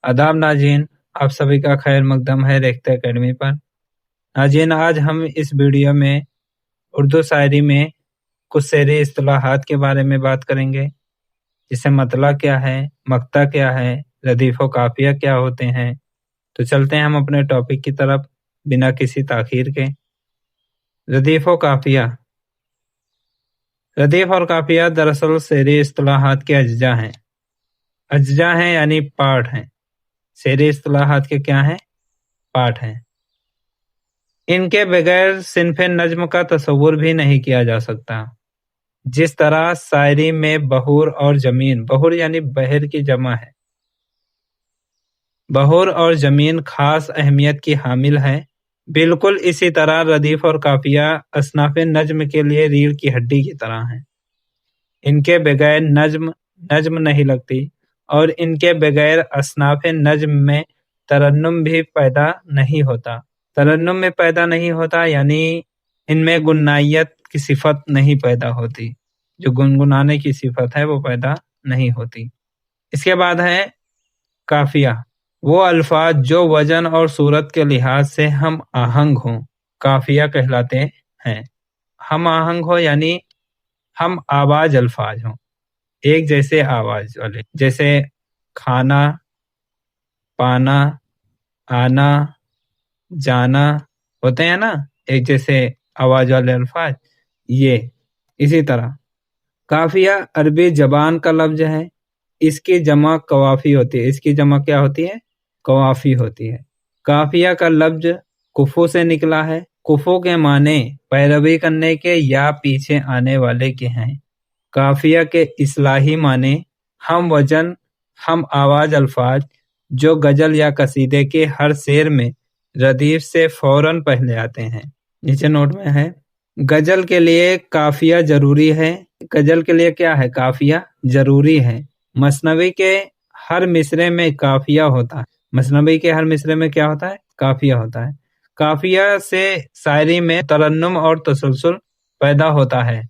आदाब नाज़रीन, आप सभी का खैर मकदम है रेख्ता एकेडमी पर। नाज़रीन, आज हम इस वीडियो में उर्दू शायरी में कुछ शेरी इस्तिलाहात के बारे में बात करेंगे, जिसे मतला क्या है, मक्ता क्या है, रदीफ व काफिया क्या होते हैं। तो चलते हैं हम अपने टॉपिक की तरफ बिना किसी ताखीर के। रदीफ व काफिया। रदीफ और काफिया दरअसल शेरी इस्तिलाहात के अज्जा हैं। अज्जा हैं यानी पार्ट हैं। शेरी इस्तिलाहात के क्या हैं? पार्ट हैं। इनके बगैर सिन्फ़े नज्म का तसव्वुर भी नहीं किया जा सकता। जिस तरह शायरी में बहूर और जमीन, बहूर यानी बहर की जमा है, बहूर और जमीन खास अहमियत की हामिल है, बिल्कुल इसी तरह रदीफ और काफिया असनाफ़े नज्म के लिए रीढ़ की हड्डी की तरह हैं। इनके बगैर नज्म नहीं लगती और इनके बगैर असनाफ़े नज्म में तरन्नुम भी पैदा नहीं होता। तरन्नुम में पैदा नहीं होता यानी इनमें गुन्नाइयत की सिफत नहीं पैदा होती, जो गुनगुनाने की सिफत है वो पैदा नहीं होती। इसके बाद है काफिया, वो अल्फाज जो वजन और सूरत के लिहाज से हम आहंग हों, काफिया कहलाते हैं। हम आहंग हो यानी हम आवाज अल्फाज हों, एक जैसे आवाज वाले, जैसे खाना, पाना, आना, जाना होते हैं ना, एक जैसे आवाज वाले अल्फाज। ये इसी तरह काफिया अरबी जबान का लफ्ज है। इसकी जमा कवाफी होती है। इसकी जमा क्या होती है? कवाफी होती है। काफिया का लफ्ज कुफू से निकला है। कुफू के माने पैरवी करने के या पीछे आने वाले के हैं। काफिया के इस्लाही माने हम वजन, हम आवाज अल्फाज जो गजल या कसीदे के हर शेर में रदीफ से फौरन पहले आते हैं। नीचे नोट में है, गजल के लिए काफिया जरूरी है। गजल के लिए क्या है? काफिया जरूरी है। मसनवी के हर मिसरे में काफिया होता है। मसनवी के हर मिसरे में क्या होता है? काफिया होता है। काफिया से शायरी में तरन्नुम और तसलसल पैदा होता है।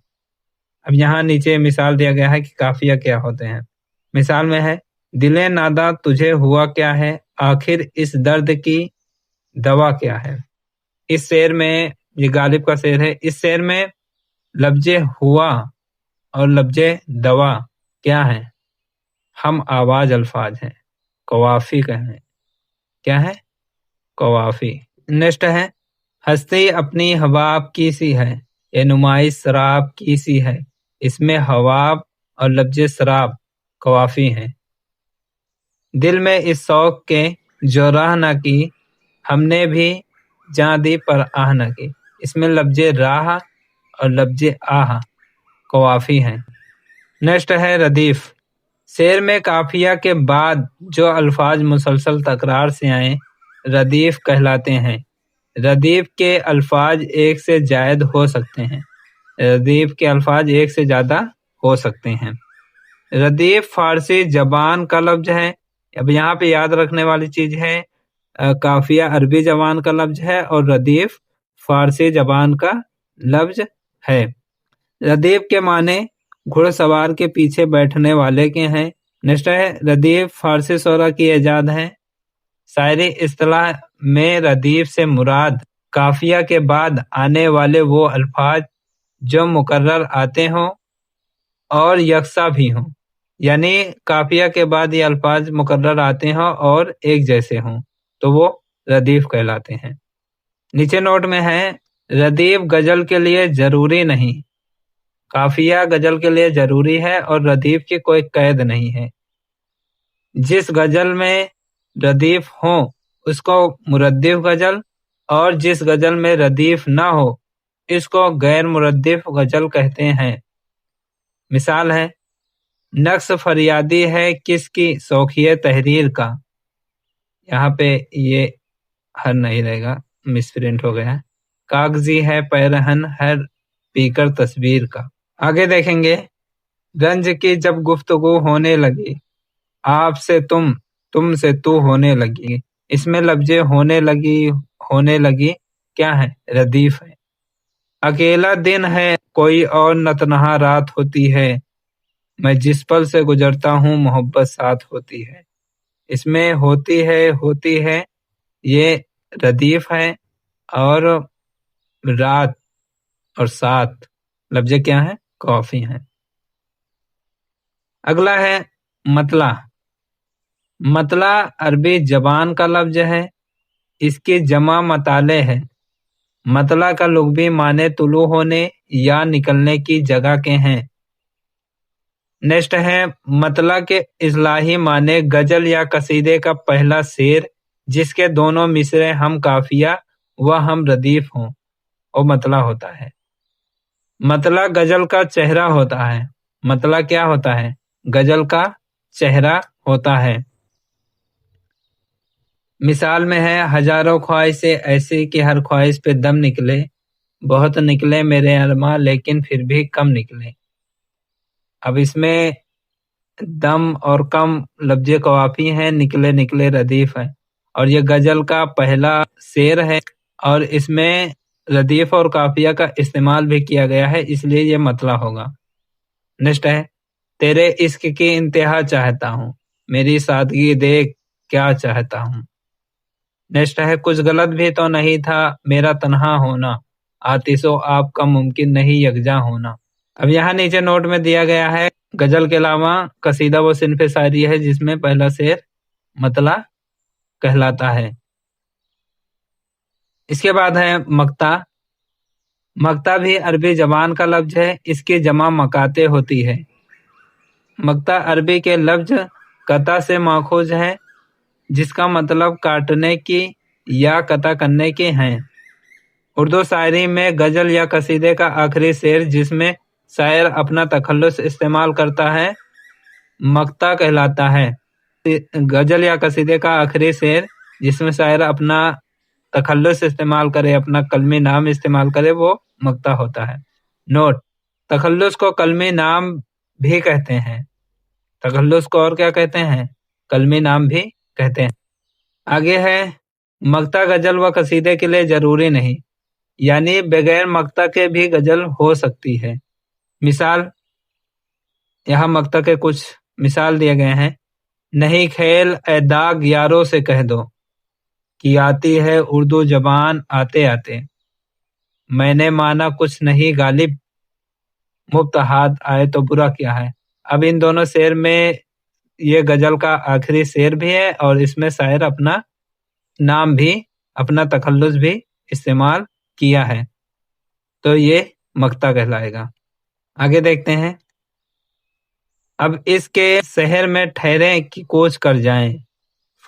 अब यहाँ नीचे मिसाल दिया गया है कि काफिया क्या होते हैं। मिसाल में है, दिले नादा तुझे हुआ क्या है, आखिर इस दर्द की दवा क्या है। इस शेर में, ये गालिब का शेर है, इस शेर में लफ्जे हुआ और लफ्जे दवा क्या है? हम आवाज अल्फाज हैं, कवाफी कहें। क्या है? कवाफी। नेक्स्ट है, हस्ती अपनी हवाब की सी है, ये नुमाइश शराब की सी है। इसमें हवाब और लफ्जे शराब कवाफी हैं। दिल में इस शौक के जो राह ना की, हमने भी जां दी पर आह न की। इसमें लफ्जे राह और लफ्जे आह कवाफी हैं। नेक्स्ट है रदीफ। शेर में काफिया के बाद जो अल्फाज मुसलसल तकरार से आए रदीफ कहलाते हैं। रदीफ के अल्फाज एक से जायद हो सकते हैं। रदीफ के अल्फाज एक से ज़्यादा हो सकते हैं। रदीफ फारसी जबान का लफ्ज है। अब यहाँ पे याद रखने वाली चीज़ है, काफिया अरबी जबान का लफ्ज है और रदीफ फारसी जबान का लफ्ज है। रदीफ के माने घुड़सवार के पीछे बैठने वाले के हैं। नेक्स्ट है, रदीफ फारसी शोरा की इजाद है। शायरी इस्तिलाह में रदीफ से मुराद काफिया के बाद आने वाले वो अल्फाज जो मुकर्रर आते हों और यकसा भी हों, यानी काफिया के बाद ये अल्फाज मुकर्रर आते हों और एक जैसे हों, तो वो रदीफ कहलाते हैं। नीचे नोट में है, रदीफ गजल के लिए जरूरी नहीं। काफिया गजल के लिए जरूरी है और रदीफ की कोई कैद नहीं है। जिस गजल में रदीफ हो उसको मुरद्दिफ गजल, और जिस गजल में रदीफ ना हो इसको गैर मुरद्दिफ गजल कहते हैं। मिसाल है, नक्श फरियादी है किसकी शौकिया तहरीर का। यहाँ पे ये हर नहीं रहेगा, मिसप्रिंट हो गया है। कागजी है पैरहन हर पीकर तस्वीर का। आगे देखेंगे, रंज की जब गुफ्तगू होने लगी, आपसे तुम से तू होने लगी। इसमें लफ्जे होने लगी क्या है? रदीफ है। अकेला दिन है कोई और न तन्हा रात होती है, मैं जिस पल से गुजरता हूँ मोहब्बत साथ होती है। اس میں ہوتی ہے یہ ردیف ہے، اور رات اور سات لفظ کیا ہیں؟ کافی ہیں۔ اگلا ہے مطلع۔ مطلع عربی زبان کا لفظ ہے، اس کی جمع مطالع ہے۔ مطلع کا لغوی معنی طلوع ہونے یا نکلنے کی جگہ کے ہیں۔ نیکسٹ ہے مطلع کے اصطلاحی معنی غزل یا قصیدے کا پہلا شعر جس کے دونوں مصرے ہم قافیہ و ہم ردیف ہوں، وہ مطلع ہوتا ہے۔ مطلع غزل کا چہرہ ہوتا ہے۔ مطلع کیا ہوتا ہے؟ غزل کا چہرہ ہوتا ہے۔ مثال میں ہے ہزاروں خواہشیں ایسی کہ ہر خواہش پہ دم نکلے، بہت نکلے میرے ارماں لیکن پھر بھی کم نکلے۔ اب اس میں دم اور کم لفظ قوافی ہیں، نکلے نکلے ردیف ہے، اور یہ غزل کا پہلا شعر ہے اور اس میں ردیف اور قافیہ کا استعمال بھی کیا گیا ہے، اس لیے یہ مطلع ہوگا۔ نیکسٹ ہے تیرے عشق کی انتہا چاہتا ہوں، میری سادگی دیکھ کیا چاہتا ہوں۔ نیکسٹ ہے کچھ غلط بھی تو نہیں تھا میرا تنہا ہونا، آتش و آب کا ممکن نہیں یکجا ہونا۔ اب یہاں نیچے نوٹ میں دیا گیا ہے غزل کے علاوہ قصیدہ وہ صنف شاعری ہے جس میں پہلا شعر مطلع کہلاتا ہے۔ اس کے بعد ہے مقطع۔ مقطع بھی عربی زبان کا لفظ ہے، اس کی جمع مقاطع ہوتی ہے۔ مقطع عربی کے لفظ قطع سے ماخوذ ہے جس کا مطلب کاٹنے کی یا قطع کرنے کے ہیں۔ اردو شاعری میں غزل یا قصیدے کا آخری شعر جس میں شاعر اپنا تخلص استعمال کرتا ہے مقطع کہلاتا ہے۔ غزل یا قصیدے کا آخری شعر جس میں شاعر اپنا تخلص استعمال کرے، اپنا کلمی نام استعمال کرے، وہ مقطع ہوتا ہے۔ نوٹ: تخلص کو کلمی نام بھی کہتے ہیں۔ تخلص کو اور کیا کہتے ہیں؟ کلمی نام بھی کہتے ہیں۔ آگے ہے مقطع غزل و قصیدے کے لیے ضروری نہیں، یعنی بغیر مقطع کے بھی غزل ہو سکتی ہے۔ مثال یہاں مقطع کے کچھ مثال دیے گئے ہیں۔ نہیں کھیل اے داغ یاروں سے کہہ دو کہ آتی ہے اردو زبان آتے آتے، میں نے مانا کچھ نہیں غالب مبتہات آئے تو برا کیا ہے۔ اب ان دونوں شعر میں یہ غزل کا آخری شعر بھی ہے اور اس میں شاعر اپنا نام بھی، اپنا تخلص بھی استعمال کیا ہے، تو یہ مقطع کہلائے گا۔ آگے دیکھتے ہیں۔ اب اس کے شہر میں ٹھہریں کہ کوچ کر جائیں،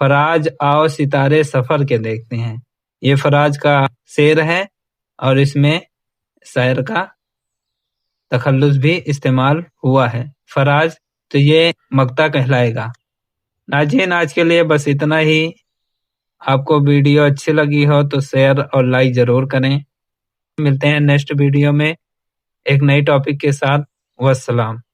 فراج آؤ ستارے سفر کے دیکھتے ہیں۔ یہ فراج کا شعر ہے اور اس میں شاعر کا تخلص بھی استعمال ہوا ہے، فراج، تو یہ مقطع کہلائے گا۔ ناظرین آج کے لیے بس اتنا ہی۔ آپ کو ویڈیو اچھی لگی ہو تو شیئر اور لائک ضرور کریں۔ ملتے ہیں نیکسٹ ویڈیو میں ایک نئی ٹاپک کے ساتھ۔ والسلام۔